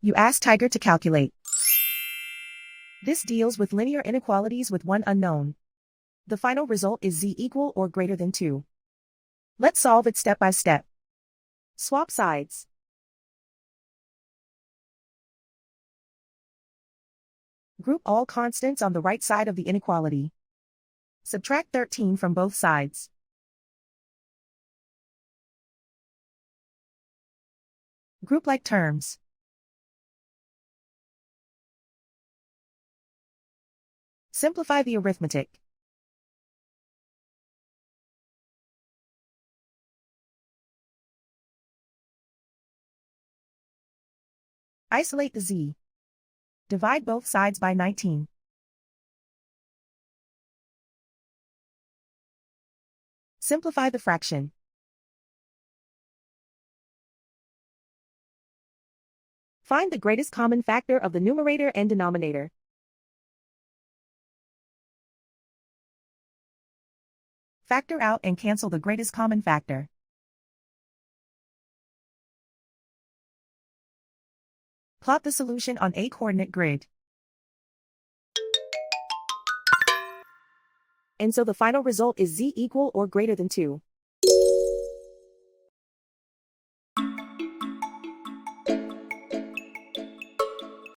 You ask Tiger to calculate. This deals with linear inequalities with one unknown. The final result is z equal or greater than 2. Let's solve it step by step. Swap sides. Group all constants on the right side of the inequality. Subtract 13 from both sides. Group like terms. Simplify the arithmetic. Isolate the z. Divide both sides by 19. Simplify the fraction. Find the greatest common factor of the numerator and denominator. Factor out and cancel the greatest common factor. Plot the solution on a coordinate grid. And so the final result is z equal or greater than 2.